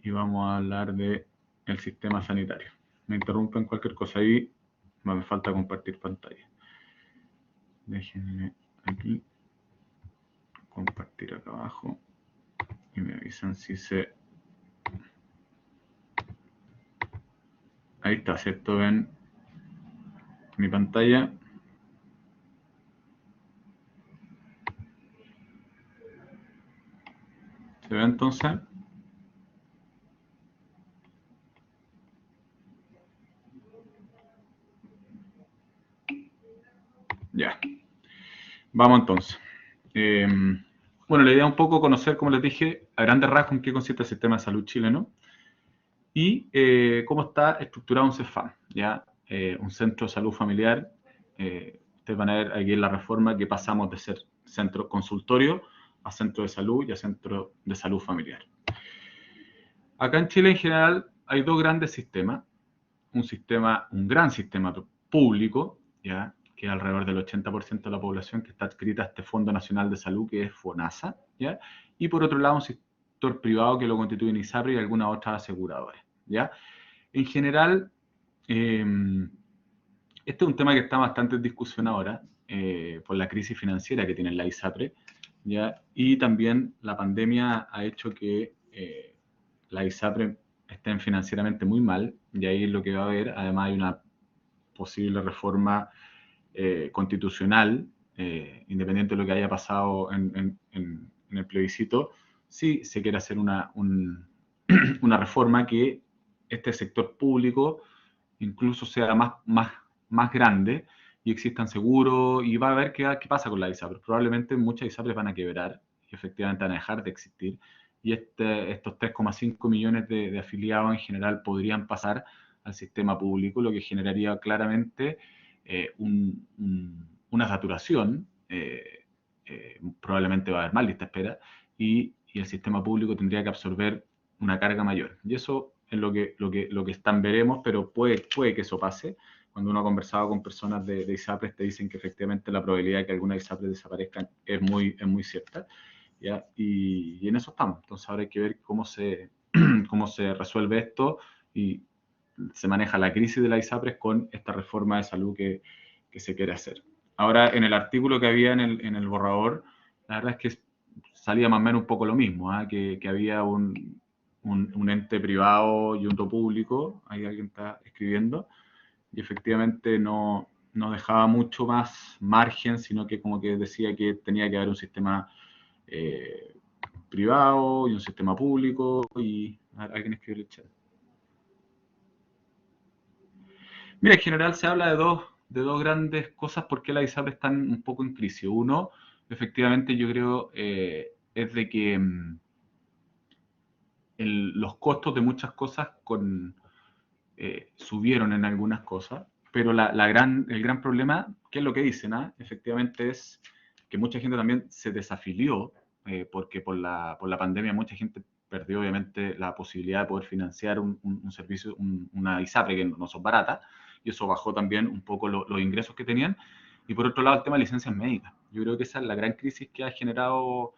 y vamos a hablar de el sistema sanitario. Me interrumpen cualquier cosa ahí, me falta compartir pantalla. Déjenme aquí compartir acá abajo y me avisan si se... Ahí está, ¿cierto? Ven mi pantalla. ¿Se ve entonces? Ya. Vamos entonces. Bueno, la idea es un poco conocer, como les dije, a grandes rasgos en qué consiste el sistema de salud chileno y cómo está estructurado un CEFAM, ¿ya? Un centro de salud familiar. Ustedes van a ver aquí en la reforma que pasamos de ser centro consultorio a centro de salud y a centro de salud familiar. Acá en Chile en general hay dos grandes sistemas. Un gran sistema público, ¿ya? Que es alrededor del 80% de la población que está adscrita a este Fondo Nacional de Salud, que es FONASA, ¿ya? Y por otro lado, un sector privado que lo constituyen ISAPRE y algunas otras aseguradoras, ¿ya? En general, este es un tema que está bastante en discusión ahora por la crisis financiera que tiene la ISAPRE, ¿ya? Y también la pandemia ha hecho que la ISAPRE estén financieramente muy mal, y ahí es lo que va a haber. Además hay una posible reforma constitucional, independiente de lo que haya pasado en el plebiscito, sí se quiere hacer una reforma que este sector público incluso sea más grande y existan seguros, y va a ver qué pasa con la ISAPRE. Probablemente muchas ISAPRES van a quebrar y efectivamente van a dejar de existir, y estos 3,5 millones de afiliados en general podrían pasar al sistema público, lo que generaría claramente una saturación, probablemente va a haber más lista de espera, y el sistema público tendría que absorber una carga mayor. Y eso es lo que están veremos, pero puede que eso pase. Cuando uno ha conversado con personas de ISAPRES, te dicen que efectivamente la probabilidad de que alguna ISAPRES desaparezcan es muy cierta, ¿ya? Y en eso estamos. Entonces ahora hay que ver cómo se resuelve esto y se maneja la crisis de la ISAPRES con esta reforma de salud que se quiere hacer. Ahora, en el artículo que había en el borrador, la verdad es que salía más o menos un poco lo mismo, que había un ente privado y uno público, ahí alguien está escribiendo, y efectivamente no dejaba mucho más margen, sino que como que decía que tenía que haber un sistema privado y un sistema público, y alguien escribió el chat. Mira, en general se habla de dos grandes cosas por qué las ISAPRES están un poco en crisis. Uno, efectivamente, yo creo, es de que los costos de muchas cosas subieron en algunas cosas, pero el gran problema, ¿qué es lo que dicen? Efectivamente es que mucha gente también se desafilió, porque por la pandemia mucha gente perdió obviamente la posibilidad de poder financiar un servicio, una ISAPRE que no son baratas, y eso bajó también un poco los ingresos que tenían. Y por otro lado, el tema de licencias médicas. Yo creo que esa es la gran crisis que ha generado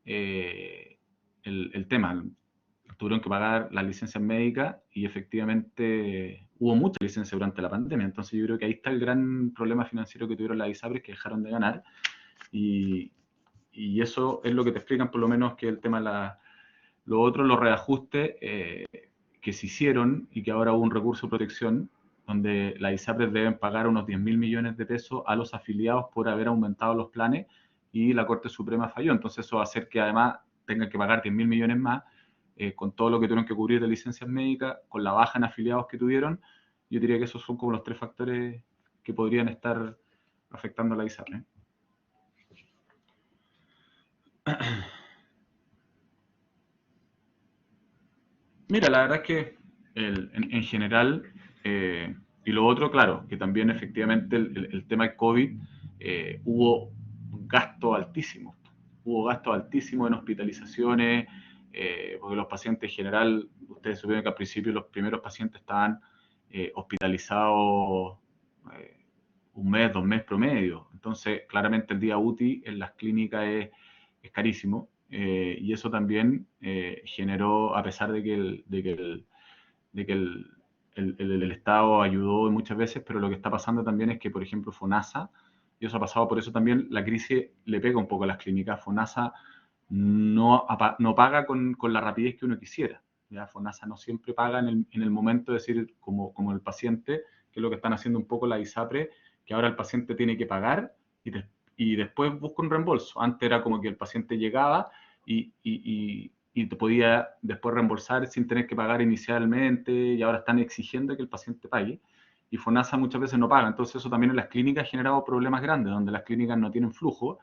el tema. Tuvieron que pagar las licencias médicas y efectivamente hubo muchas licencias durante la pandemia. Entonces yo creo que ahí está el gran problema financiero que tuvieron las ISAPRES, que dejaron de ganar, y eso es lo que te explican por lo menos, que el tema de lo otro, los reajustes que se hicieron y que ahora hubo un recurso de protección donde las ISAPRES deben pagar unos 10.000 millones de pesos a los afiliados por haber aumentado los planes, y la Corte Suprema falló. Entonces eso va a hacer que además tengan que pagar 10.000 millones más, con todo lo que tuvieron que cubrir de licencias médicas, con la baja en afiliados que tuvieron. Yo diría que esos son como los tres factores que podrían estar afectando a la ISAPRE. Mira, la verdad es que en general, y lo otro, claro, que también efectivamente el tema del COVID, hubo gasto altísimo. Hubo gasto altísimo en hospitalizaciones, porque los pacientes en general, ustedes supieron que al principio los primeros pacientes estaban hospitalizados un mes, 2 meses promedio. Entonces, claramente el día UTI en las clínicas es carísimo. y eso también generó, a pesar de que el Estado ayudó muchas veces, pero lo que está pasando también es que, por ejemplo, FONASA, y eso ha pasado por eso también, la crisis le pega un poco a las clínicas. FONASA no paga con la rapidez que uno quisiera. ¿Ya? FONASA no siempre paga en el momento, de decir, como el paciente, que es lo que están haciendo un poco la ISAPRE, que ahora el paciente tiene que pagar y después busca un reembolso. Antes era como que el paciente llegaba y te podía después reembolsar sin tener que pagar inicialmente, y ahora están exigiendo que el paciente pague. Y FONASA muchas veces no paga. Entonces eso también en las clínicas ha generado problemas grandes, donde las clínicas no tienen flujo.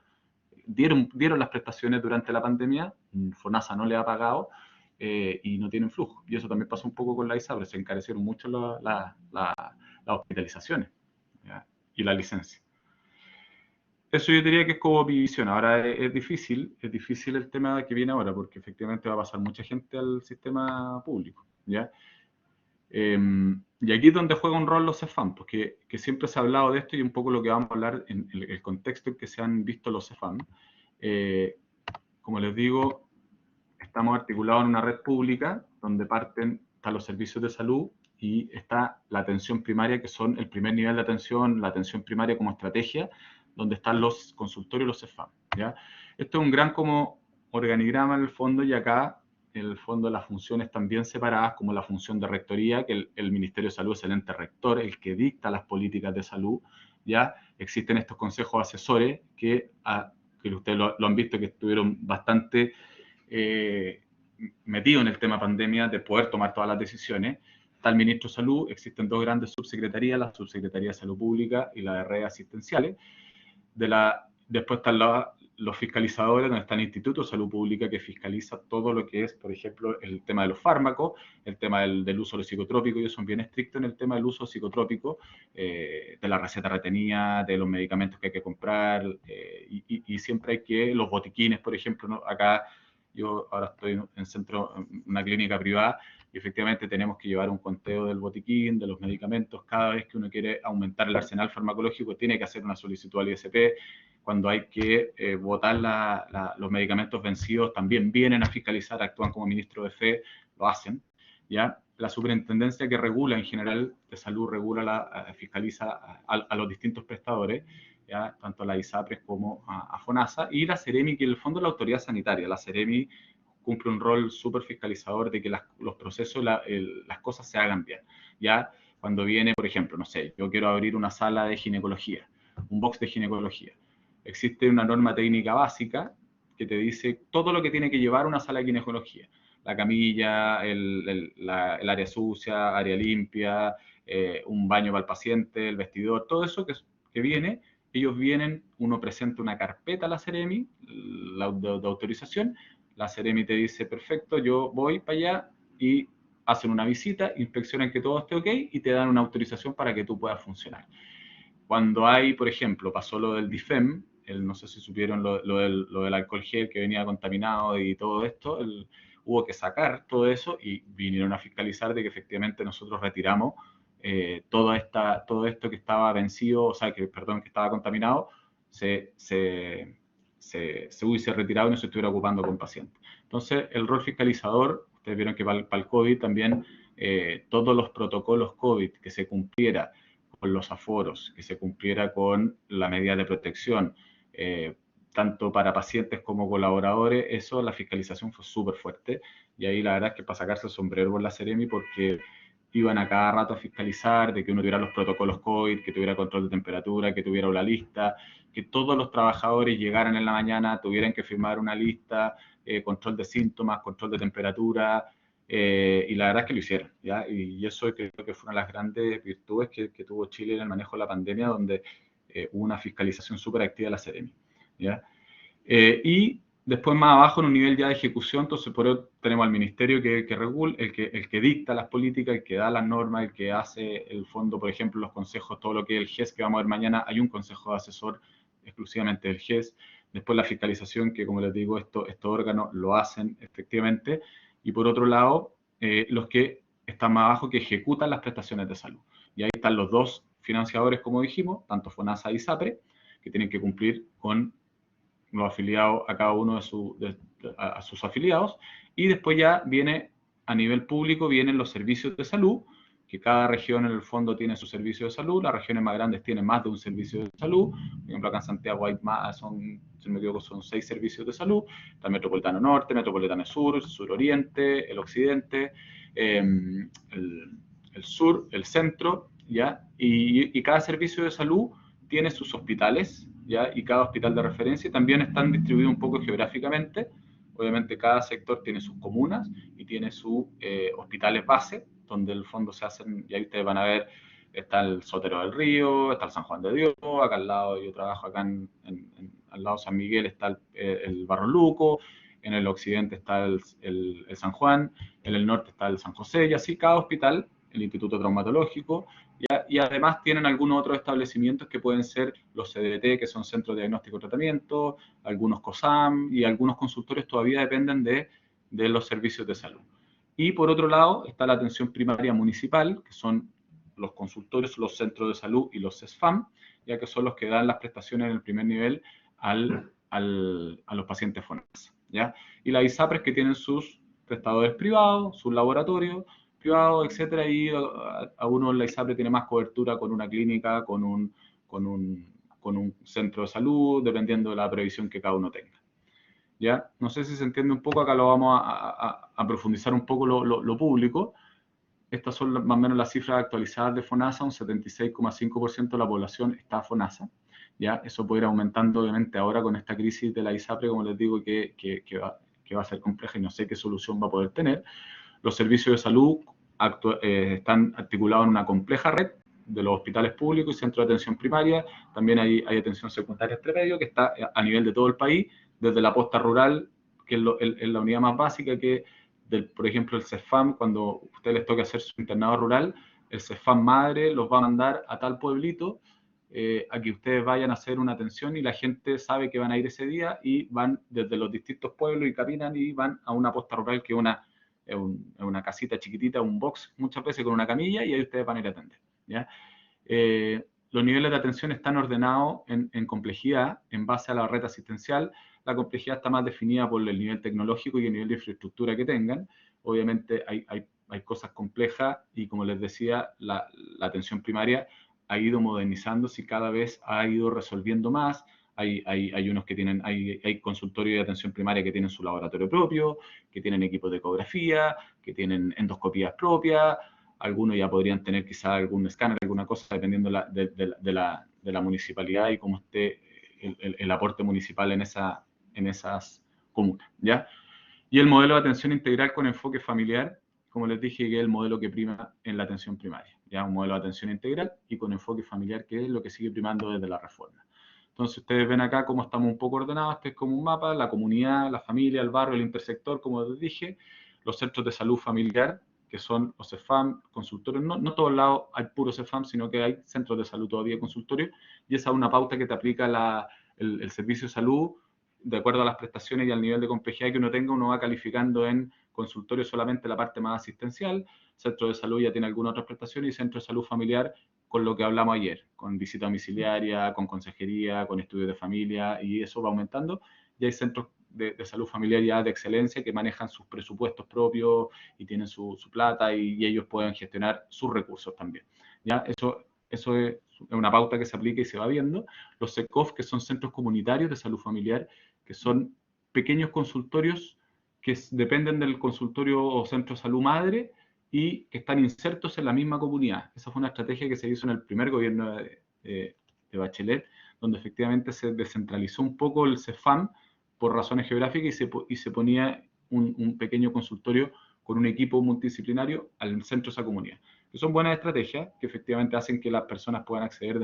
Dieron las prestaciones durante la pandemia, FONASA no le ha pagado y no tienen flujo. Y eso también pasó un poco con la ISAPRE, se encarecieron mucho las hospitalizaciones, ¿ya? Y la licencia. Eso yo diría que es como mi visión. Ahora es difícil el tema que viene ahora, porque efectivamente va a pasar mucha gente al sistema público, ¿ya? Y aquí es donde juega un rol los CEFAM, porque que siempre se ha hablado de esto y un poco lo que vamos a hablar en el contexto en que se han visto los CEFAM. Como les digo, estamos articulados en una red pública donde están los servicios de salud y está la atención primaria, que son el primer nivel de atención, la atención primaria como estrategia, donde están los consultorios y los CEFAM, ¿ya? Esto es un gran como organigrama en el fondo, y acá en el fondo las funciones están bien separadas, como la función de rectoría, que el Ministerio de Salud es el ente rector, el que dicta las políticas de salud, ¿ya? Existen estos consejos asesores que ustedes lo han visto, que estuvieron bastante metidos en el tema pandemia, de poder tomar todas las decisiones. Está el ministro de Salud, existen dos grandes subsecretarías, la Subsecretaría de Salud Pública y la de Redes Asistenciales. Después están los fiscalizadores, donde está el Instituto de Salud Pública, que fiscaliza todo lo que es, por ejemplo, el tema de los fármacos, el tema del uso de los psicotrópicos. Ellos son bien estrictos en el tema del uso psicotrópico, de la receta retenida, de los medicamentos que hay que comprar, y siempre hay que, los botiquines, por ejemplo, ¿no? Acá yo ahora estoy en una clínica privada, y efectivamente tenemos que llevar un conteo del botiquín, de los medicamentos. Cada vez que uno quiere aumentar el arsenal farmacológico, tiene que hacer una solicitud al ISP. Cuando hay que votar los medicamentos vencidos, también vienen a fiscalizar, actúan como ministro de fe, lo hacen, ¿ya? La superintendencia, que regula en general de salud, fiscaliza a los distintos prestadores, ¿ya? Tanto a la ISAPRES como a FONASA, y la CEREMI, que en el fondo es la autoridad sanitaria. La CEREMI cumple un rol súper fiscalizador de que los procesos, las cosas se hagan bien, ¿ya? Cuando viene, por ejemplo, no sé, yo quiero abrir una sala de ginecología, un box de ginecología. Existe una norma técnica básica que te dice todo lo que tiene que llevar una sala de ginecología. La camilla, el área sucia, área limpia, un baño para el paciente, el vestidor, todo eso que viene. Ellos vienen, uno presenta una carpeta a la CEREMI, de autorización. La CEREMI te dice, perfecto, yo voy para allá, y hacen una visita, inspeccionan que todo esté ok y te dan una autorización para que tú puedas funcionar. Cuando hay, por ejemplo, pasó lo del DIFEM, no sé si supieron lo del alcohol gel que venía contaminado y todo esto, hubo que sacar todo eso y vinieron a fiscalizar de que efectivamente nosotros retiramos todo esto que estaba vencido, o sea, que estaba contaminado, se hubiese retirado y no se estuviera ocupando con pacientes. Entonces, el rol fiscalizador, ustedes vieron que para el COVID también, todos los protocolos COVID que se cumpliera con los aforos, que se cumpliera con la medida de protección, tanto para pacientes como colaboradores, eso, la fiscalización fue súper fuerte, y ahí la verdad es que para sacarse el sombrero por la CEREMI, porque iban a cada rato a fiscalizar de que uno tuviera los protocolos COVID, que tuviera control de temperatura, que tuviera una lista, que todos los trabajadores llegaran en la mañana, tuvieran que firmar una lista, control de síntomas, control de temperatura, y la verdad es que lo hicieron, ¿ya? Y eso creo que fue una de las grandes virtudes que tuvo Chile en el manejo de la pandemia, donde hubo una fiscalización súper activa de la CEREMI, ¿ya? Y después más abajo, en un nivel ya de ejecución, entonces por eso tenemos al ministerio que regula, el que dicta las políticas, el que da las normas, el que hace el fondo, por ejemplo, los consejos, todo lo que es el GES que vamos a ver mañana, hay un consejo de asesor exclusivamente del GES. Después la fiscalización, que como les digo, estos órganos lo hacen efectivamente. Y por otro lado, los que están más abajo, que ejecutan las prestaciones de salud. Y ahí están los dos financiadores, como dijimos, tanto FONASA y ISAPRE, que tienen que cumplir con los afiliados a cada uno a sus afiliados, y después ya viene a nivel público, vienen los servicios de salud, que cada región en el fondo tiene su servicio de salud. Las regiones más grandes tienen más de un servicio de salud. Por ejemplo, acá en Santiago hay más, si no me equivoco, son 6 servicios de salud. Está el Metropolitano Norte, Metropolitano Sur, Sur Oriente, el Occidente, el Sur, el Centro, ¿ya? Y cada servicio de salud tiene sus hospitales, ¿ya? Y cada hospital de referencia también están distribuidos un poco geográficamente. Obviamente cada sector tiene sus comunas y tiene sus hospitales base, donde en el fondo se hacen, y ahí ustedes van a ver, está el Sotero del Río, está el San Juan de Dios, acá al lado, yo trabajo acá al lado de San Miguel está el Barro Luco, en el occidente está el San Juan, en el norte está el San José, y así cada hospital, el Instituto Traumatológico, y además tienen algunos otros establecimientos que pueden ser los CDT, que son Centros de Diagnóstico y Tratamiento, algunos COSAM, y algunos consultorios todavía dependen de los servicios de salud. Y por otro lado está la atención primaria municipal, que son los consultorios, los centros de salud y los CESFAM, ya que son los que dan las prestaciones en el primer nivel a los pacientes FONASA, ¿ya? Y las ISAPRES que tienen sus prestadores privados, sus laboratorios privados, etcétera, y a uno la ISAPRE tiene más cobertura con una clínica, con un centro de salud, dependiendo de la previsión que cada uno tenga. ¿Ya? No sé si se entiende un poco, acá lo vamos a profundizar un poco lo público. Estas son más o menos las cifras actualizadas de FONASA, un 76,5% de la población está FONASA. ¿Ya? Eso puede ir aumentando, obviamente, ahora con esta crisis de la ISAPRE, como les digo, que va a ser compleja y no sé qué solución va a poder tener. Los servicios de salud están articulados en una compleja red de los hospitales públicos y centros de atención primaria. También hay atención secundaria entre medio, que está a nivel de todo el país, desde la posta rural, que es la unidad más básica, que por ejemplo el CESFAM, cuando a ustedes les toque hacer su internado rural, el CESFAM madre los va a mandar a tal pueblito a que ustedes vayan a hacer una atención, y la gente sabe que van a ir ese día y van desde los distintos pueblos y caminan y van a una posta rural, que es una casita chiquitita, un box, muchas veces con una camilla, y ahí ustedes van a ir a atender, ¿ya? Los niveles de atención están ordenados en complejidad en base a la red asistencial. La complejidad está más definida por el nivel tecnológico y el nivel de infraestructura que tengan. Obviamente hay cosas complejas y, como les decía, la atención primaria ha ido modernizándose y cada vez ha ido resolviendo más. Hay unos que tienen, hay consultorios de atención primaria que tienen su laboratorio propio, que tienen equipos de ecografía, que tienen endoscopías propias. Algunos ya podrían tener quizá algún escáner, alguna cosa, dependiendo de la municipalidad y cómo esté el aporte municipal en esas comunas, ¿ya? Y el modelo de atención integral con enfoque familiar, como les dije, que es el modelo que prima en la atención primaria, ¿ya? Un modelo de atención integral y con enfoque familiar, que es lo que sigue primando desde la reforma. Entonces, ustedes ven acá cómo estamos un poco ordenados. Este es como un mapa, la comunidad, la familia, el barrio, el intersector, como les dije, los centros de salud familiar, que son los CEFAM, consultorios. No todos lados hay puro CEFAM, sino que hay centros de salud todavía, consultorios, y esa es una pauta que te aplica el servicio de salud, de acuerdo a las prestaciones y al nivel de complejidad que uno tenga. Uno va calificando en consultorio solamente la parte más asistencial, centro de salud ya tiene algunas otras prestaciones, y centro de salud familiar con lo que hablamos ayer, con visita domiciliaria, con consejería, con estudios de familia, y eso va aumentando. Y hay centros de salud familiar ya de excelencia que manejan sus presupuestos propios y tienen su plata, y ellos pueden gestionar sus recursos también. ¿Ya? Eso es una pauta que se aplica y se va viendo. Los CECOF, que son centros comunitarios de salud familiar, que son pequeños consultorios que dependen del consultorio o centro de salud madre y que están insertos en la misma comunidad. Esa fue una estrategia que se hizo en el primer gobierno de Bachelet, donde efectivamente se descentralizó un poco el CEFAM por razones geográficas y se ponía un pequeño consultorio con un equipo multidisciplinario al centro de esa comunidad. Que son buenas estrategias que efectivamente hacen que las personas puedan acceder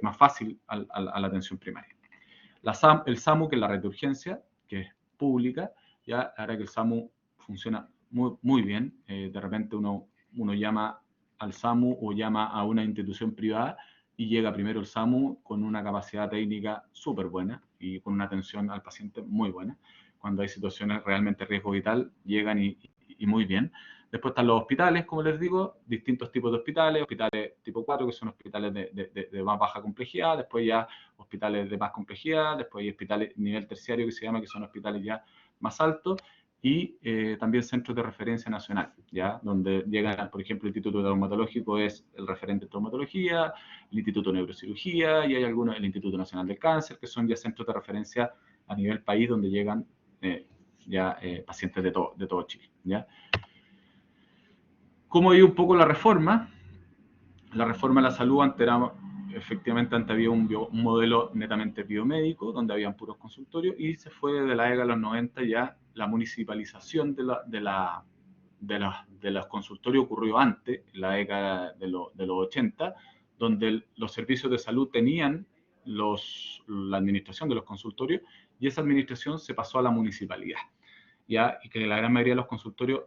más fácil a la atención primaria. El SAMU, que es la red de urgencia, que es pública, ya ahora que el SAMU funciona muy bien. De repente uno llama al SAMU o llama a una institución privada y llega primero el SAMU con una capacidad técnica súper buena y con una atención al paciente muy buena. Cuando hay situaciones realmente de riesgo vital, llegan y muy bien. Después están los hospitales, como les digo, distintos tipos de hospitales tipo tipo 4, que son hospitales de más baja complejidad, después ya hospitales de más complejidad, después hay hospitales nivel terciario que se llama, que son hospitales ya más altos, y también centros de referencia nacional, ¿ya? Donde llegan, por ejemplo, el Instituto Traumatológico es el referente en traumatología, el Instituto de Neurocirugía, y hay algunos, el Instituto Nacional del Cáncer, que son ya centros de referencia a nivel país, donde llegan pacientes de todo Chile, ¿ya? ¿Cómo iba un poco la reforma? La reforma de la salud efectivamente antes había un modelo netamente biomédico, donde habían puros consultorios, y se fue desde la década de los 90 ya la municipalización de los consultorios ocurrió antes, en la década de los 80, donde los servicios de salud tenían la administración de los consultorios, y esa administración se pasó a la municipalidad, ¿ya? Y que la gran mayoría de los consultorios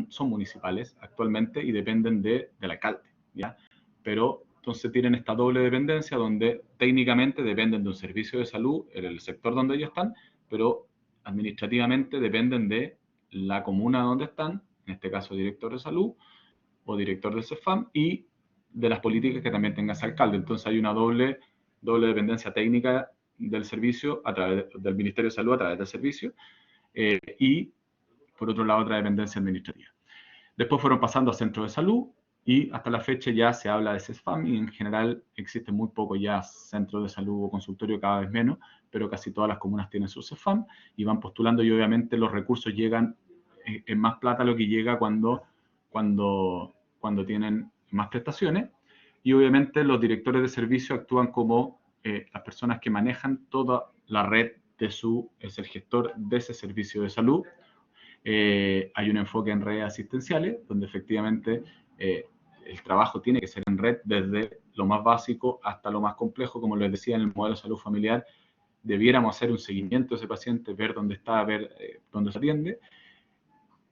son municipales actualmente y dependen del alcalde, ¿ya? Pero entonces tienen esta doble dependencia donde técnicamente dependen de un servicio de salud en el sector donde ellos están, pero administrativamente dependen de la comuna donde están, en este caso director de salud o director del CEFAM, y de las políticas que también tenga ese alcalde. Entonces hay una doble dependencia técnica del servicio a través del Ministerio de Salud a través del servicio, y por otro lado otra dependencia administrativa. Después fueron pasando a centros de salud y hasta la fecha ya se habla de CESFAM y en general existen muy pocos ya centros de salud o consultorio, cada vez menos, pero casi todas las comunas tienen su CESFAM y van postulando, y obviamente los recursos llegan en más plata lo que llega cuando tienen más prestaciones, y obviamente los directores de servicio actúan como las personas que manejan toda la red es el gestor de ese servicio de salud. Hay un enfoque en redes asistenciales, donde efectivamente el trabajo tiene que ser en red desde lo más básico hasta lo más complejo. Como les decía, en el modelo de salud familiar debiéramos hacer un seguimiento de ese paciente, ver dónde está, ver dónde se atiende.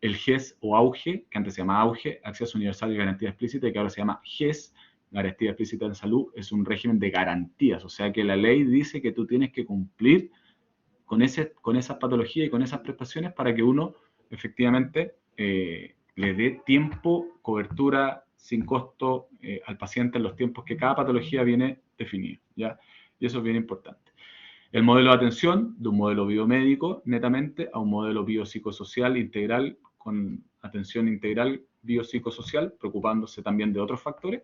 El GES o AUGE, que antes se llamaba AUGE, Acceso Universal y Garantía Explícita, y que ahora se llama GES, Garantía Explícita en Salud, es un régimen de garantías, o sea que la ley dice que tú tienes que cumplir con esas patologías y con esas prestaciones para que uno efectivamente le dé tiempo, cobertura sin costo al paciente en los tiempos que cada patología viene definida, ¿ya? Y eso es bien importante. El modelo de atención, de un modelo biomédico netamente a un modelo biopsicosocial integral, con atención integral biopsicosocial, preocupándose también de otros factores,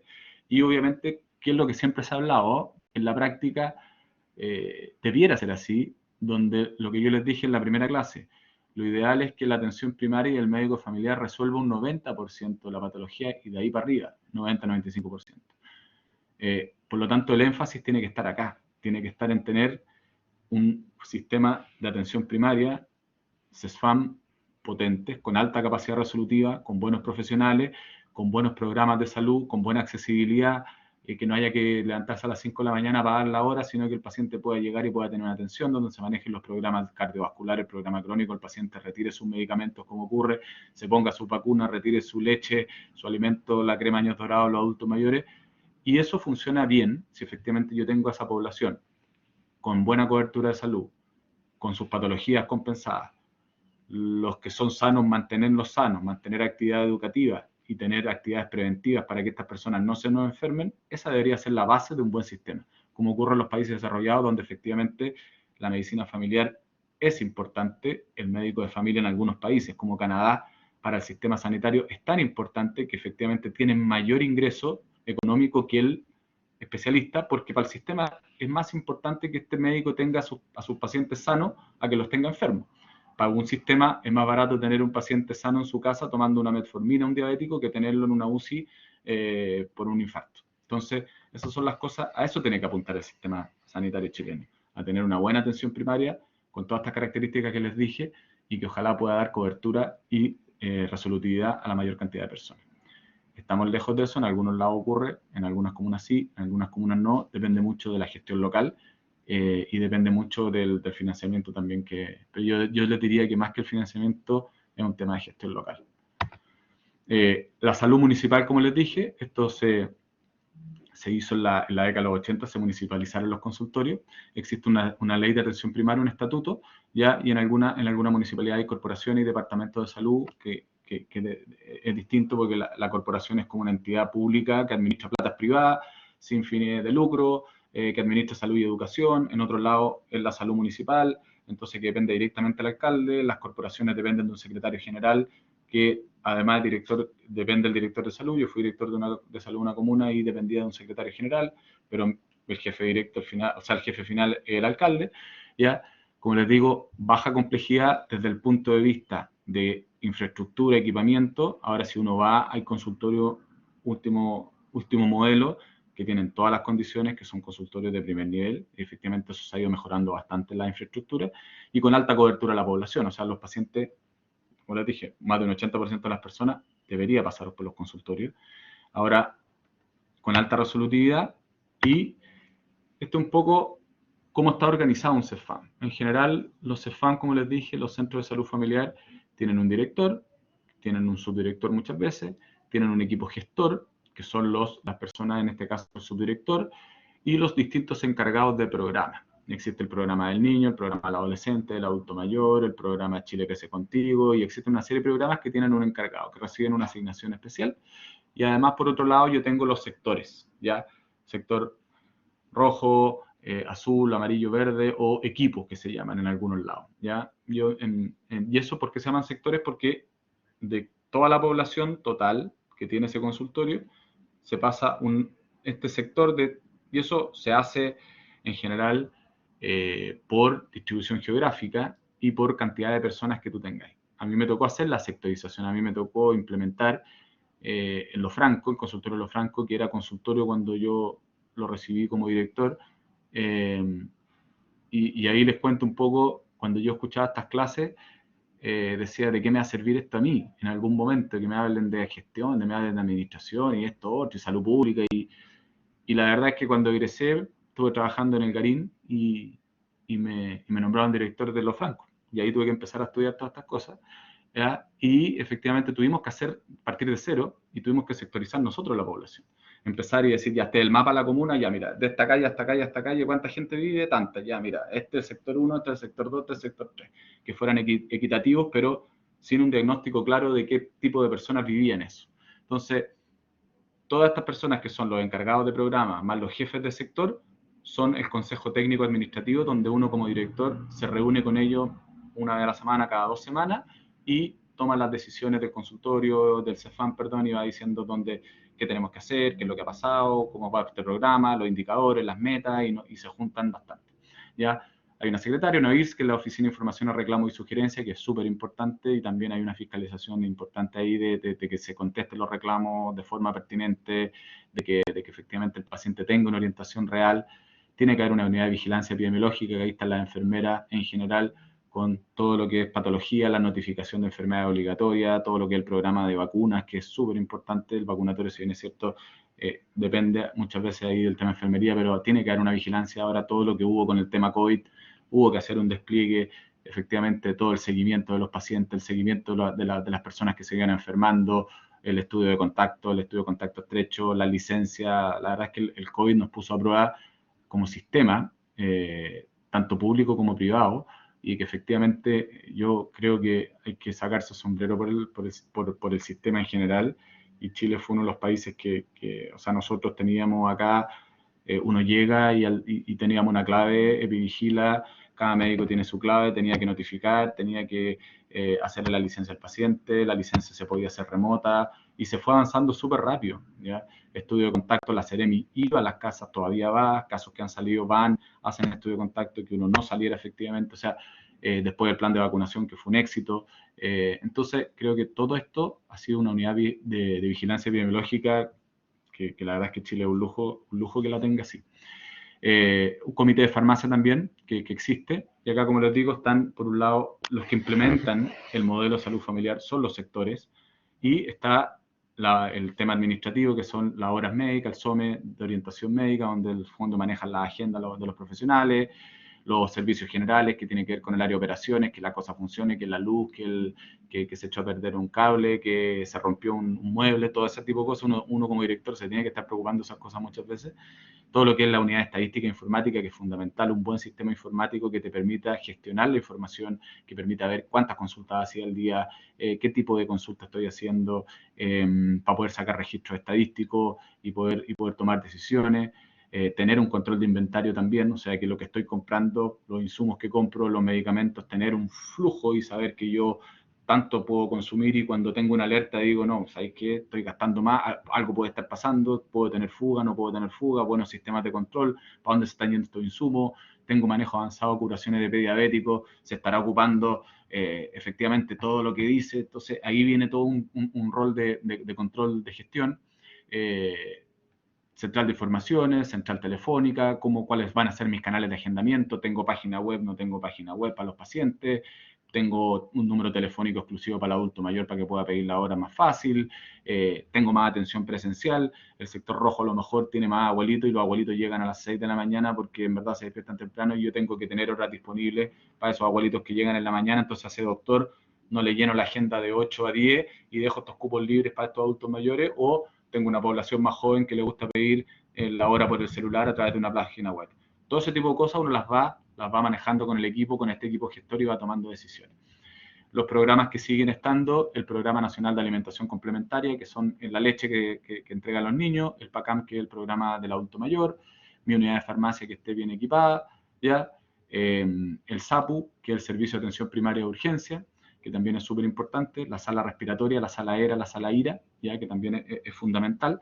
y obviamente, ¿qué es lo que siempre se ha hablado? En la práctica debiera ser así, donde lo que yo les dije en la primera clase, lo ideal es que la atención primaria y el médico familiar resuelva un 90% de la patología y de ahí para arriba, 90-95%. Por lo tanto, el énfasis tiene que estar acá, tiene que estar en tener un sistema de atención primaria, CESFAM, potentes, con alta capacidad resolutiva, con buenos profesionales, con buenos programas de salud, con buena accesibilidad, que no haya que levantarse a las 5 de la mañana para dar la hora, sino que el paciente pueda llegar y pueda tener una atención donde se manejen los programas cardiovasculares, el programa crónico, el paciente retire sus medicamentos como ocurre, se ponga su vacuna, retire su leche, su alimento, la crema años dorados, los adultos mayores, y eso funciona bien si efectivamente yo tengo a esa población con buena cobertura de salud, con sus patologías compensadas, los que son sanos, mantenerlos sanos, mantener actividad educativa y tener actividades preventivas para que estas personas no se nos enfermen, esa debería ser la base de un buen sistema, como ocurre en los países desarrollados, donde efectivamente la medicina familiar es importante, el médico de familia en algunos países, como Canadá, para el sistema sanitario es tan importante que efectivamente tienen mayor ingreso económico que el especialista, porque para el sistema es más importante que este médico tenga a sus pacientes sanos a que los tenga enfermos. Para un sistema es más barato tener un paciente sano en su casa tomando una metformina, un diabético, que tenerlo en una UCI por un infarto. Entonces, esas son las cosas, a eso tiene que apuntar el sistema sanitario chileno, a tener una buena atención primaria con todas estas características que les dije y que ojalá pueda dar cobertura y resolutividad a la mayor cantidad de personas. Estamos lejos de eso, en algunos lados ocurre, en algunas comunas sí, en algunas comunas no, depende mucho de la gestión local y depende mucho del financiamiento también, pero yo les diría que más que el financiamiento es un tema de gestión local. La salud municipal, como les dije, esto se hizo en la década de los 80, se municipalizaron los consultorios, existe una ley de atención primaria, un estatuto, ya, y en alguna municipalidad hay corporaciones y departamentos de salud que es distinto porque la corporación es como una entidad pública que administra platas privadas, sin fines de lucro, que administra salud y educación. En otro lado es la salud municipal, entonces que depende directamente del alcalde. Las corporaciones dependen de un secretario general, que además depende del director de salud. Yo fui director de salud de una comuna y dependía de un secretario general, pero el jefe directo final, o sea, el jefe final es el alcalde, ¿ya? Como les digo, baja complejidad desde el punto de vista de infraestructura, equipamiento. Ahora, si uno va, hay consultorio último modelo, que tienen todas las condiciones, que son consultorios de primer nivel, y efectivamente eso se ha ido mejorando bastante en la infraestructura, y con alta cobertura de la población. O sea, los pacientes, como les dije, más de un 80% de las personas debería pasar por los consultorios. Ahora, con alta resolutividad, y esto un poco cómo está organizado un CEFAM. En general, los CEFAM, como les dije, los centros de salud familiar, tienen un director, tienen un subdirector muchas veces, tienen un equipo gestor, que son las personas, en este caso el subdirector, y los distintos encargados de programas. Existe el programa del niño, el programa del adolescente, del adulto mayor, el programa Chile Crece Contigo, y existe una serie de programas que tienen un encargado, que reciben una asignación especial. Y además, por otro lado, yo tengo los sectores, ¿ya? Sector rojo, azul, amarillo, verde, o equipos que se llaman en algunos lados, ¿ya? Y eso, ¿por qué se llaman sectores? Porque de toda la población total que tiene ese consultorio, se pasa este sector y eso se hace en general por distribución geográfica y por cantidad de personas que tú tengáis. A mí me tocó hacer la sectorización, a mí me tocó implementar en Lo Franco, el consultorio Lo Franco, que era consultorio cuando yo lo recibí como director, y ahí les cuento un poco, cuando yo escuchaba estas clases, decía, ¿de qué me va a servir esto a mí? En algún momento, que me hablen de gestión, me hablen de administración y esto, otro, y salud pública. Y la verdad es que cuando egresé, estuve trabajando en el Garín y me nombraron director de Lo Franco. Y ahí tuve que empezar a estudiar todas estas cosas. ¿Ya? Y efectivamente tuvimos que partir de cero, y tuvimos que sectorizar nosotros la población. Empezar y decir, ya, este es el mapa de la comuna, ya mira, de esta calle hasta calle hasta calle, ¿cuánta gente vive? Tanta, ya mira, este es el sector 1, este es el sector 2, este es el sector 3. Que fueran equitativos, pero sin un diagnóstico claro de qué tipo de personas vivían eso. Entonces, todas estas personas que son los encargados de programa, más los jefes de sector, son el consejo técnico administrativo, donde uno como director se reúne con ellos una vez a la semana, cada 2 semanas, y toma las decisiones del consultorio, del CEFAM, perdón, y va diciendo qué tenemos que hacer, qué es lo que ha pasado, cómo va este programa, los indicadores, las metas, y se juntan bastante. ¿Ya? Hay una secretaria, una IRS, que es la Oficina de Información, Reclamo y Sugerencia, que es súper importante, y también hay una fiscalización importante ahí de que se contesten los reclamos de forma pertinente, de que efectivamente el paciente tenga una orientación real. Tiene que haber una unidad de vigilancia epidemiológica, que ahí están las enfermeras en general, con todo lo que es patología, la notificación de enfermedad obligatoria, todo lo que es el programa de vacunas, que es súper importante. El vacunatorio, si bien es cierto, depende muchas veces ahí del tema de enfermería, pero tiene que haber una vigilancia. Ahora, todo lo que hubo con el tema COVID, hubo que hacer un despliegue, efectivamente, todo el seguimiento de los pacientes, el seguimiento de las personas que se iban enfermando, el estudio de contacto estrecho, la licencia. La verdad es que el COVID nos puso a prueba como sistema, tanto público como privado, y que efectivamente yo creo que hay que sacarse el sombrero por el sistema en general, y Chile fue uno de los países o sea, nosotros teníamos acá, uno llega y teníamos una clave, Epivigila, cada médico tiene su clave, tenía que notificar, tenía que hacerle la licencia al paciente, la licencia se podía hacer remota, y se fue avanzando súper rápido, ¿ya? Estudio de contacto, la Seremi iba a las casas, todavía va, casos que han salido van, hacen estudio de contacto, que uno no saliera efectivamente, o sea, después del plan de vacunación, que fue un éxito. Entonces, creo que todo esto ha sido una unidad de vigilancia epidemiológica que la verdad es que Chile es un lujo que la tenga así. Un comité de farmacia también, que existe, y acá, como les digo, están, por un lado, los que implementan el modelo de salud familiar, son los sectores, y está el tema administrativo, que son las horas médicas, el SOME de orientación médica, donde el fondo maneja la agenda de los profesionales, los servicios generales, que tiene que ver con el área de operaciones, que la cosa funcione, que la luz, que se echó a perder un cable, que se rompió un mueble, todo ese tipo de cosas. Uno como director se tiene que estar preocupando de esas cosas muchas veces. Todo lo que es la unidad de estadística e informática, que es fundamental, un buen sistema informático que te permita gestionar la información, que permita ver cuántas consultas hacía al día, qué tipo de consulta estoy haciendo, para poder sacar registros estadísticos y poder tomar decisiones. Tener un control de inventario también, o sea, que lo que estoy comprando, los insumos que compro, los medicamentos, tener un flujo y saber que yo tanto puedo consumir, y cuando tengo una alerta digo, no, ¿sabes qué? Estoy gastando más, algo puede estar pasando, puedo tener fuga, no puedo tener fuga, buenos sistemas de control, para dónde se están yendo estos insumos, tengo manejo avanzado, curaciones de prediabéticos, se estará ocupando efectivamente todo lo que dice. Entonces ahí viene todo un rol de control de gestión. Central de informaciones, central telefónica, cuáles van a ser mis canales de agendamiento, tengo página web, no tengo página web para los pacientes, tengo un número telefónico exclusivo para el adulto mayor para que pueda pedir la hora más fácil, tengo más atención presencial. El sector rojo a lo mejor tiene más abuelitos y los abuelitos llegan a las 6 de la mañana porque en verdad se despiertan temprano y yo tengo que tener horas disponibles para esos abuelitos que llegan en la mañana. Entonces, ese doctor no le lleno la agenda de 8 a 10 y dejo estos cupos libres para estos adultos mayores, o tengo una población más joven que le gusta pedir la hora por el celular a través de una página web. Todo ese tipo de cosas uno las va manejando con el equipo, con este equipo gestor, y va tomando decisiones. Los programas que siguen estando: el Programa Nacional de Alimentación Complementaria, que son la leche que entregan los niños; el PACAM, que es el programa del adulto mayor; mi unidad de farmacia que esté bien equipada, ¿ya? El SAPU, que es el Servicio de Atención Primaria de Urgencia, que también es súper importante; la sala respiratoria, la sala ERA, la sala IRA, ¿ya? Que también es fundamental;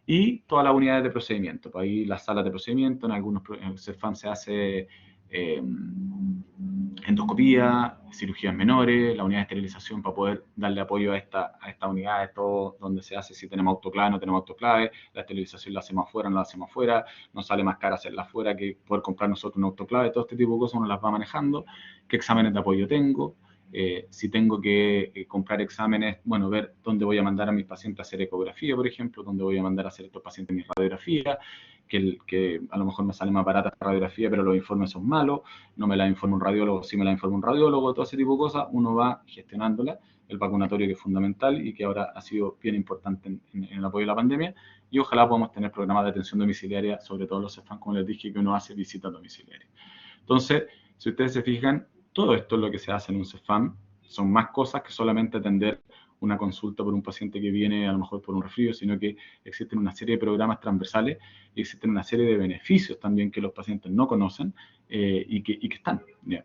y todas las unidades de procedimiento. Pues ahí las salas de procedimiento, en algunos CEFAM se hace endoscopía, cirugías menores, la unidad de esterilización para poder darle apoyo a esta unidad, todo donde se hace, si tenemos autoclave, no tenemos autoclave, la esterilización la hacemos afuera, no la hacemos afuera, nos sale más cara hacerla afuera que poder comprar nosotros un autoclave. Todo este tipo de cosas uno las va manejando. ¿Qué exámenes de apoyo tengo? Si tengo que comprar exámenes, bueno, ver dónde voy a mandar a mis pacientes a hacer ecografía, por ejemplo, dónde voy a mandar a hacer a estos pacientes mis radiografías, que a lo mejor me sale más barata la radiografía, pero los informes son malos, no me la informa un radiólogo, sí me la informa un radiólogo. Todo ese tipo de cosas uno va gestionándola. El vacunatorio, que es fundamental y que ahora ha sido bien importante en el apoyo de la pandemia, y ojalá podamos tener programas de atención domiciliaria, sobre todo los CEFAM, como les dije, que uno hace visitas domiciliarias. Entonces, si ustedes se fijan, todo esto es lo que se hace en un CEFAM. Son más cosas que solamente atender una consulta por un paciente que viene a lo mejor por un resfrío, sino que existen una serie de programas transversales y existen una serie de beneficios también que los pacientes no conocen y que están. ¿Ya?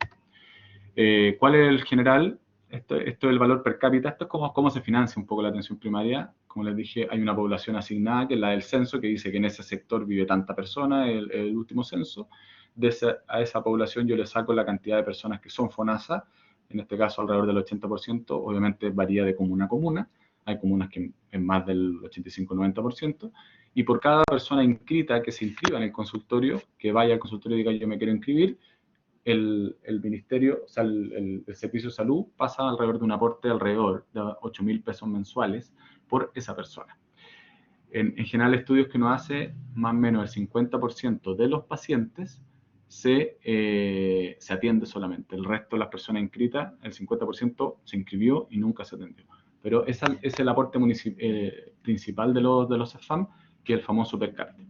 ¿Cuál es el general? Esto es el valor per cápita. Esto es cómo se financia un poco la atención primaria. Como les dije, hay una población asignada, que es la del censo, que dice que en ese sector vive tanta persona, el último censo. A esa población yo le saco la cantidad de personas que son FONASA, en este caso alrededor del 80%, obviamente varía de comuna a comuna, hay comunas que es más del 85-90%, y por cada persona inscrita que se inscriba en el consultorio, que vaya al consultorio y diga yo me quiero inscribir, el ministerio, o sea, el servicio de salud pasa alrededor de un aporte alrededor de 8.000 pesos mensuales por esa persona. En general, estudios que uno hace, más o menos el 50% de los pacientes se atiende solamente. El resto de las personas inscritas, el 50% se inscribió y nunca se atendió. Pero es el aporte principal de los CEFAM, que es el famoso per cápita.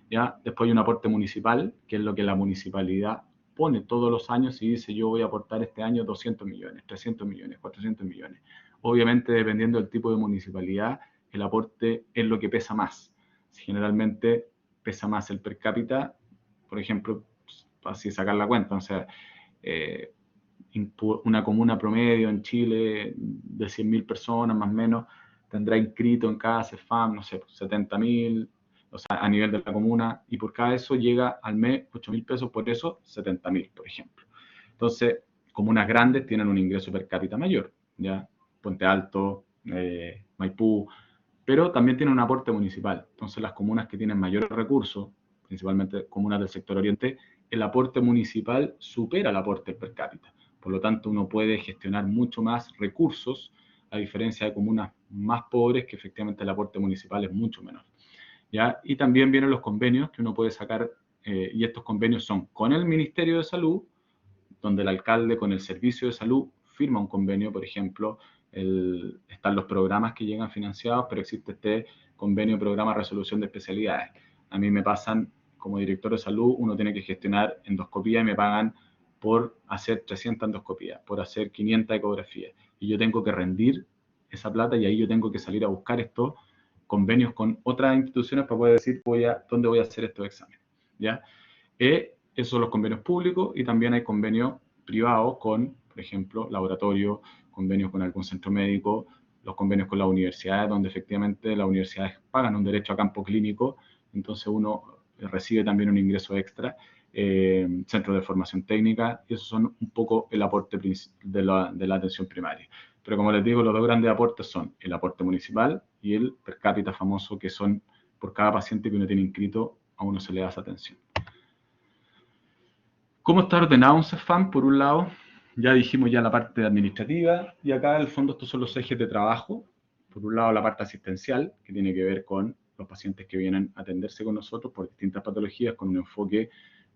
¿Ya? Después hay un aporte municipal, que es lo que la municipalidad pone todos los años y dice: yo voy a aportar este año 200 millones, 300 millones, 400 millones. Obviamente, dependiendo del tipo de municipalidad, el aporte es lo que pesa más. Generalmente pesa más el per cápita, por ejemplo, así sacar la cuenta, o sea, una comuna promedio en Chile de 100.000 personas más o menos tendrá inscrito en cada CEFAM, no sé, 70.000, o sea, a nivel de la comuna, y por cada eso llega al mes 8.000 pesos, por eso 70.000, por ejemplo. Entonces, comunas grandes tienen un ingreso per cápita mayor, ¿ya? Puente Alto, Maipú, pero también tienen un aporte municipal. Entonces, las comunas que tienen mayores recursos, principalmente comunas del sector oriente, el aporte municipal supera el aporte per cápita. Por lo tanto, uno puede gestionar mucho más recursos, a diferencia de comunas más pobres, que efectivamente el aporte municipal es mucho menor. ¿Ya? Y también vienen los convenios que uno puede sacar y estos convenios son con el Ministerio de Salud, donde el alcalde con el Servicio de Salud firma un convenio, por ejemplo, están los programas que llegan financiados, pero existe este convenio programa resolución de especialidades. A mí me pasan, como director de salud, uno tiene que gestionar endoscopía y me pagan por hacer 300 endoscopías, por hacer 500 ecografías. Y yo tengo que rendir esa plata y ahí yo tengo que salir a buscar estos convenios con otras instituciones para poder decir dónde voy a hacer estos exámenes. ¿Ya? Esos son los convenios públicos y también hay convenios privados con, por ejemplo, laboratorios, convenios con algún centro médico, los convenios con las universidades, donde efectivamente las universidades pagan un derecho a campo clínico, entonces uno recibe también un ingreso extra, centros de formación técnica, y esos son un poco el aporte de la atención primaria. Pero como les digo, los dos grandes aportes son el aporte municipal y el per cápita famoso, que son por cada paciente que uno tiene inscrito, a uno se le da esa atención. ¿Cómo está ordenado un CEFAM? Por un lado, ya dijimos ya la parte administrativa, y acá en el fondo estos son los ejes de trabajo. Por un lado, la parte asistencial, que tiene que ver con los pacientes que vienen a atenderse con nosotros por distintas patologías, con un enfoque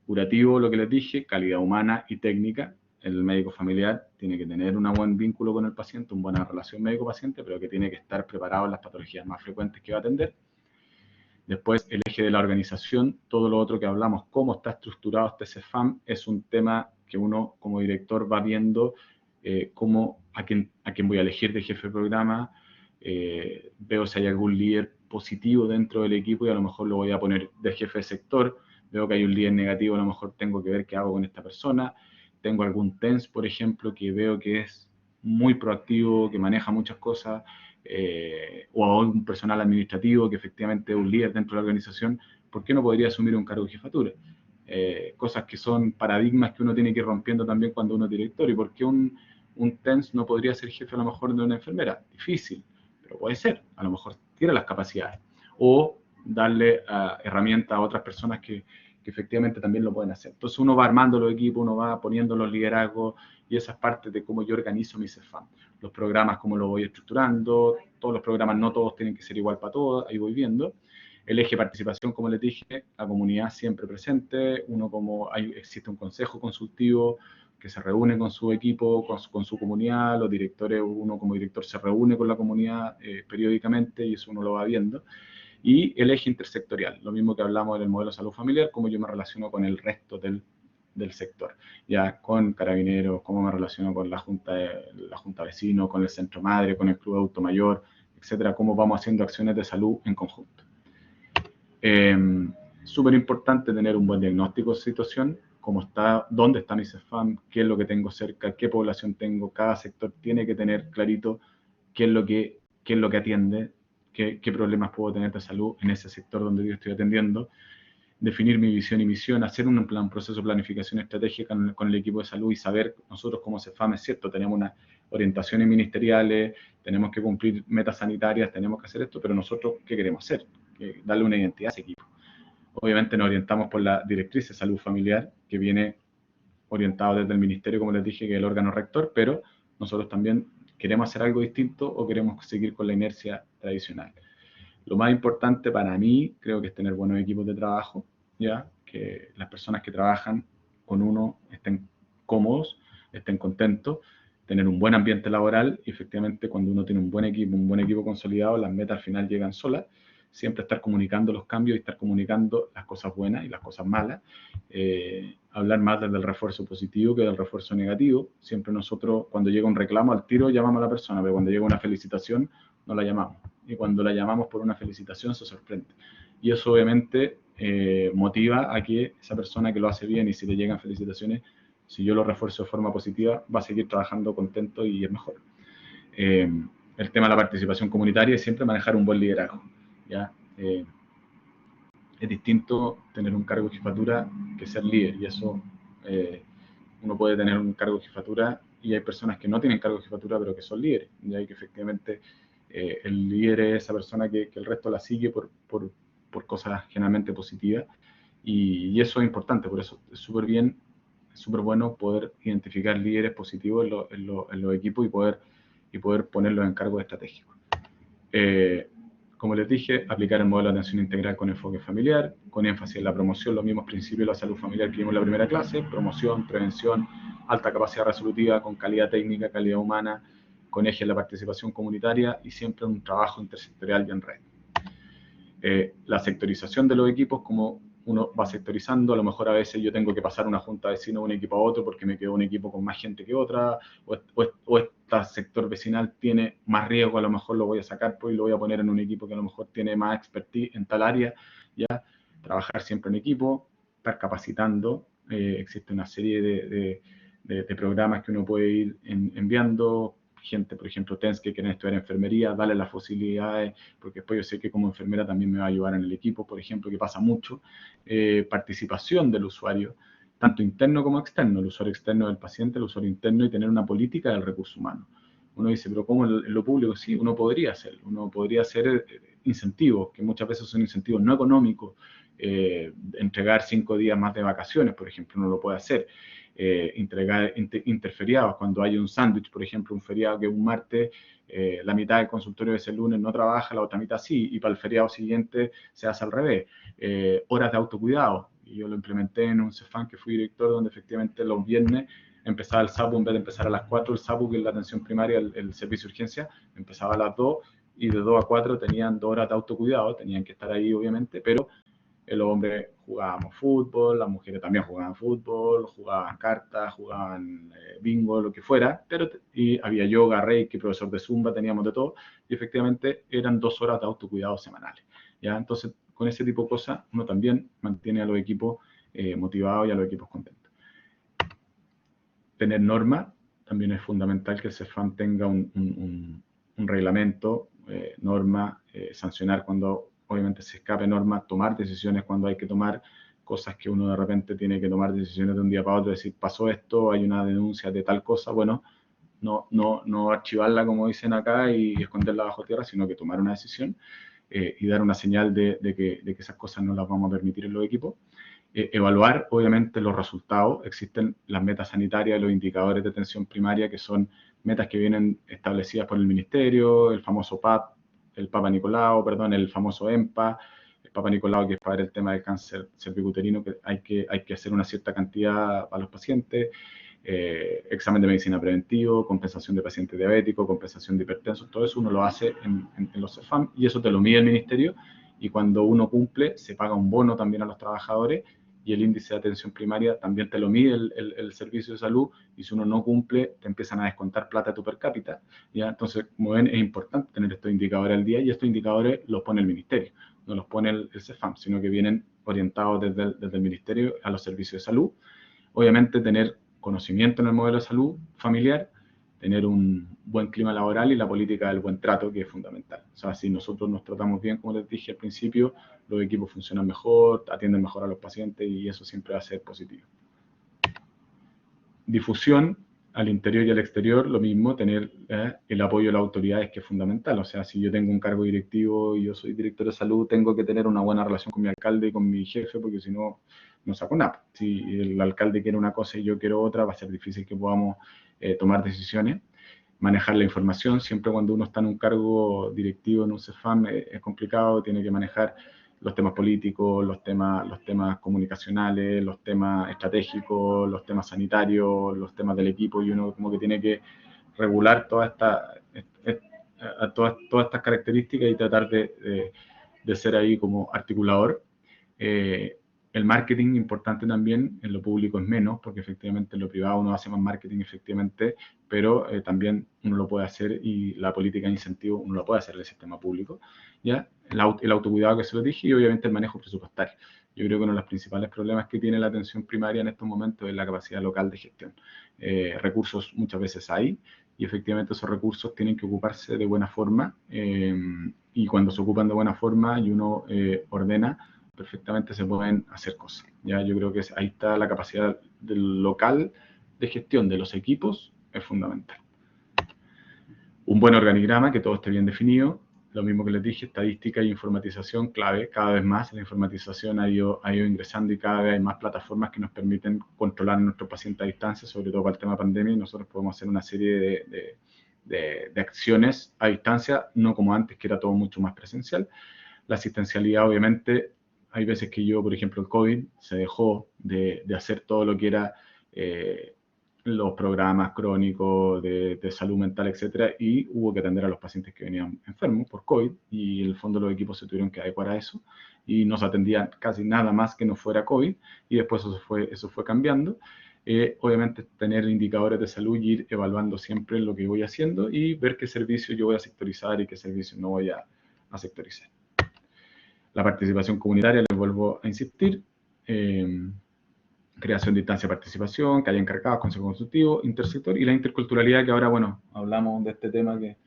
curativo, lo que les dije, calidad humana y técnica. El médico familiar tiene que tener un buen vínculo con el paciente, una buena relación médico-paciente, pero que tiene que estar preparado en las patologías más frecuentes que va a atender. Después, el eje de la organización, todo lo otro que hablamos, cómo está estructurado este CEFAM, es un tema que uno como director va viendo a quién voy a elegir de jefe de programa, veo si hay algún líder positivo dentro del equipo y a lo mejor lo voy a poner de jefe de sector, veo que hay un líder negativo, a lo mejor tengo que ver qué hago con esta persona, tengo algún TENS, por ejemplo, que veo que es muy proactivo, que maneja muchas cosas, o a un personal administrativo que efectivamente es un líder dentro de la organización, ¿por qué no podría asumir un cargo de jefatura? Cosas que son paradigmas que uno tiene que ir rompiendo también cuando uno es director. ¿Y por qué un TENS no podría ser jefe a lo mejor de una enfermera? Difícil, pero puede ser, a lo mejor tiene las capacidades. O darle herramientas a otras personas que efectivamente también lo pueden hacer. Entonces uno va armando los equipos, uno va poniendo los liderazgos, y esa es parte de cómo yo organizo mi CEFAM. Los programas, cómo los voy estructurando, todos los programas no todos tienen que ser igual para todos, ahí voy viendo. El eje de participación, como les dije, la comunidad siempre presente, existe un consejo consultivo que se reúne con su equipo, con su comunidad, los directores, uno como director se reúne con la comunidad periódicamente y eso uno lo va viendo. Y el eje intersectorial, lo mismo que hablamos del modelo de salud familiar, cómo yo me relaciono con el resto del sector, ya con Carabineros, cómo me relaciono con la Junta de Vecinos, con el Centro Madre, con el Club Adulto Mayor, etcétera, cómo vamos haciendo acciones de salud en conjunto. Súper importante tener un buen diagnóstico de situación, dónde está mi CEFAM, qué es lo que tengo cerca, qué población tengo, cada sector tiene que tener clarito qué es lo que atiende, qué problemas puedo tener de salud en ese sector donde yo estoy atendiendo, definir mi visión y misión, hacer un proceso de planificación estratégica con el equipo de salud y saber nosotros como CEFAM, es cierto, tenemos unas orientaciones ministeriales, tenemos que cumplir metas sanitarias, tenemos que hacer esto, pero nosotros, ¿qué queremos hacer? Darle una identidad a ese equipo. Obviamente nos orientamos por la directriz de salud familiar, que viene orientado desde el ministerio, como les dije, que es el órgano rector, pero nosotros también queremos hacer algo distinto o queremos seguir con la inercia tradicional. Lo más importante para mí, creo que es tener buenos equipos de trabajo, ¿ya? Que las personas que trabajan con uno estén cómodos, estén contentos, tener un buen ambiente laboral, y efectivamente cuando uno tiene un buen equipo consolidado, las metas al final llegan solas. Siempre estar comunicando los cambios y estar comunicando las cosas buenas y las cosas malas. Hablar más desde el refuerzo positivo que del refuerzo negativo. Siempre nosotros, cuando llega un reclamo, al tiro llamamos a la persona, pero cuando llega una felicitación, no la llamamos. Y cuando la llamamos por una felicitación, se sorprende. Y eso obviamente motiva a que esa persona que lo hace bien, y si le llegan felicitaciones, si yo lo refuerzo de forma positiva, va a seguir trabajando contento y es mejor. El tema de la participación comunitaria es siempre manejar un buen liderazgo, ¿ya? Es distinto tener un cargo de jefatura que ser líder, y eso uno puede tener un cargo de jefatura y hay personas que no tienen cargo de jefatura pero que son líderes, y hay que efectivamente el líder es esa persona que el resto la sigue por cosas generalmente positivas, y eso es importante. Por eso es súper bien, es súper bueno poder identificar líderes positivos en los equipos y poder ponerlos en cargos estratégicos. como les dije, aplicar el modelo de atención integral con enfoque familiar, con énfasis en la promoción, los mismos principios de la salud familiar que vimos en la primera clase, promoción, prevención, alta capacidad resolutiva, con calidad técnica, calidad humana, con eje en la participación comunitaria y siempre un trabajo intersectorial y en red. La sectorización de los equipos, como uno va sectorizando, a lo mejor a veces yo tengo que pasar una junta de vecinos de un equipo a otro porque me quedó un equipo con más gente que otra, o este sector vecinal tiene más riesgo, a lo mejor lo voy a sacar pues, y lo voy a poner en un equipo que a lo mejor tiene más expertise en tal área, ya, trabajar siempre en equipo, estar capacitando, existe una serie de programas que uno puede ir enviando, gente, por ejemplo, TENS que quieren estudiar enfermería, darle las facilidades, porque después yo sé que como enfermera también me va a ayudar en el equipo, por ejemplo, que pasa mucho, participación del usuario, tanto interno como externo, el usuario externo del paciente, el usuario interno, y tener una política del recurso humano. Uno dice, pero ¿cómo en lo público? Sí, uno podría hacer incentivos, que muchas veces son incentivos no económicos, entregar 5 días más de vacaciones, por ejemplo, uno lo puede hacer. Entregar interferiados, cuando hay un sándwich, por ejemplo, un feriado que un martes, la mitad del consultorio de ese lunes no trabaja, la otra mitad sí, y para el feriado siguiente se hace al revés. Horas de autocuidado, y yo lo implementé en un CEFAM que fui director, donde efectivamente los viernes empezaba el SAPU, en vez de empezar a las 4, el SAPU, que es la atención primaria, el servicio de urgencia, empezaba a las 2, y de 2 a 4 tenían 2 horas de autocuidado, tenían que estar ahí obviamente, pero los hombres jugábamos fútbol, las mujeres también jugaban fútbol, jugaban cartas, jugaban bingo, lo que fuera, y había yoga, reiki, profesor de zumba, teníamos de todo, y efectivamente eran 2 horas de autocuidado semanales. ¿Ya? Entonces, con ese tipo de cosas, uno también mantiene a los equipos motivados y a los equipos contentos. Tener normas, también es fundamental que el CEFAM tenga un reglamento, norma, sancionar cuando obviamente se escape normas, tomar decisiones cuando hay que tomar cosas que uno de repente tiene que tomar decisiones de un día para otro, decir, pasó esto, hay una denuncia de tal cosa, bueno, no archivarla como dicen acá y esconderla bajo tierra, sino que tomar una decisión y dar una señal de que esas cosas no las vamos a permitir en los equipos. Evaluar, obviamente, los resultados. Existen las metas sanitarias, los indicadores de atención primaria, que son metas que vienen establecidas por el Ministerio, el famoso PAP, el Papa Nicolau, perdón, el famoso EMPA, el Papa Nicolau, que es para el tema del cáncer cervicuterino, que hay que hacer una cierta cantidad para los pacientes, examen de medicina preventivo, compensación de pacientes diabéticos, compensación de hipertensos, todo eso uno lo hace en los CEFAM y eso te lo mide el Ministerio, y cuando uno cumple se paga un bono también a los trabajadores, y el índice de atención primaria también te lo mide el servicio de salud, y si uno no cumple te empiezan a descontar plata de tu per cápita, ¿ya? Entonces, como ven, es importante tener estos indicadores al día, y estos indicadores los pone el Ministerio, no los pone el CEFAM, sino que vienen orientados desde el Ministerio a los servicios de salud. Obviamente tener conocimiento en el modelo de salud familiar, tener un buen clima laboral y la política del buen trato, que es fundamental. O sea, si nosotros nos tratamos bien, como les dije al principio, los equipos funcionan mejor, atienden mejor a los pacientes, y eso siempre va a ser positivo. Difusión al interior y al exterior, lo mismo, tener el apoyo de las autoridades, que es fundamental. O sea, si yo tengo un cargo directivo y yo soy director de salud, tengo que tener una buena relación con mi alcalde y con mi jefe, porque si no, no saco nada. Si el alcalde quiere una cosa y yo quiero otra, va a ser difícil que podamos tomar decisiones. Manejar la información, siempre cuando uno está en un cargo directivo en un CEFAM es complicado, tiene que manejar los temas políticos, los temas comunicacionales, los temas estratégicos, los temas sanitarios, los temas del equipo, y uno como que tiene que regular todas estas características y tratar de ser ahí como articulador. El marketing, importante también, en lo público es menos, porque efectivamente en lo privado uno hace más marketing, efectivamente, pero también uno lo puede hacer, y la política de incentivo uno lo puede hacer en el sistema público, ¿ya? El autocuidado, que se lo dije, y obviamente el manejo presupuestario. Yo creo que uno de los principales problemas que tiene la atención primaria en estos momentos es la capacidad local de gestión. Recursos muchas veces hay, y efectivamente esos recursos tienen que ocuparse de buena forma, y cuando se ocupan de buena forma y uno ordena, perfectamente se pueden hacer cosas. ¿Ya? Yo creo que ahí está la capacidad del local de gestión de los equipos, es fundamental. Un buen organigrama, que todo esté bien definido. Lo mismo que les dije, estadística y informatización clave. Cada vez más la informatización ha ido ingresando, y cada vez hay más plataformas que nos permiten controlar a nuestros pacientes a distancia, sobre todo para el tema de pandemia, y nosotros podemos hacer una serie de acciones a distancia, no como antes, que era todo mucho más presencial. La asistencialidad, obviamente, hay veces que yo, por ejemplo, el COVID, se dejó de hacer todo lo que era los programas crónicos de salud mental, etcétera, y hubo que atender a los pacientes que venían enfermos por COVID, y en el fondo los equipos se tuvieron que adecuar a eso, y no se atendía casi nada más que no fuera COVID, y después eso fue cambiando. Obviamente tener indicadores de salud y ir evaluando siempre lo que voy haciendo y ver qué servicio yo voy a sectorizar y qué servicio no voy a sectorizar. La participación comunitaria, les vuelvo a insistir, creación de instancia de participación, que haya encargados, consejo consultivo, intersector, y la interculturalidad, que ahora, bueno, hablamos de este tema de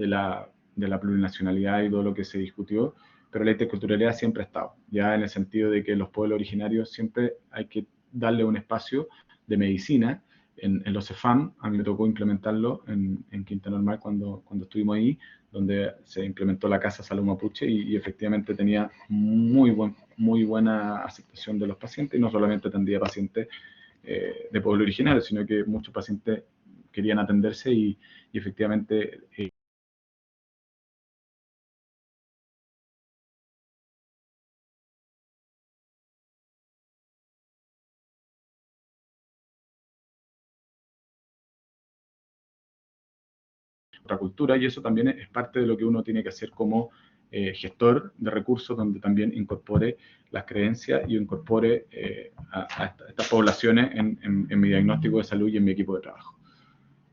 la plurinacionalidad y todo lo que se discutió, pero la interculturalidad siempre ha estado, ya en el sentido de que los pueblos originarios siempre hay que darle un espacio de medicina. En los CEFAM, a mí me tocó implementarlo en Quinta Normal cuando estuvimos ahí, donde se implementó la Casa Salud Mapuche y efectivamente tenía muy buena aceptación de los pacientes, y no solamente atendía pacientes de pueblo originario, sino que muchos pacientes querían atenderse y efectivamente otra cultura, y eso también es parte de lo que uno tiene que hacer como gestor de recursos, donde también incorpore las creencias y incorpore a estas poblaciones en mi diagnóstico de salud y en mi equipo de trabajo.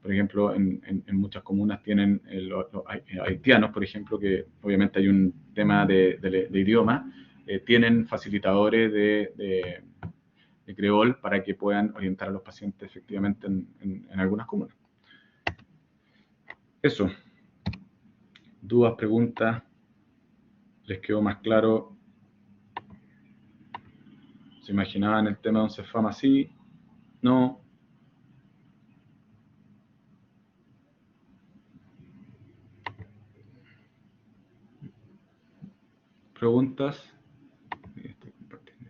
Por ejemplo, en muchas comunas tienen los haitianos, por ejemplo, que obviamente hay un tema de idioma, tienen facilitadores de creol para que puedan orientar a los pacientes efectivamente en algunas comunas. Eso. ¿Dudas, preguntas? ¿Les quedó más claro? ¿Se imaginaban el tema de un CEFAM así? ¿No? ¿Preguntas? Estoy compartiendo.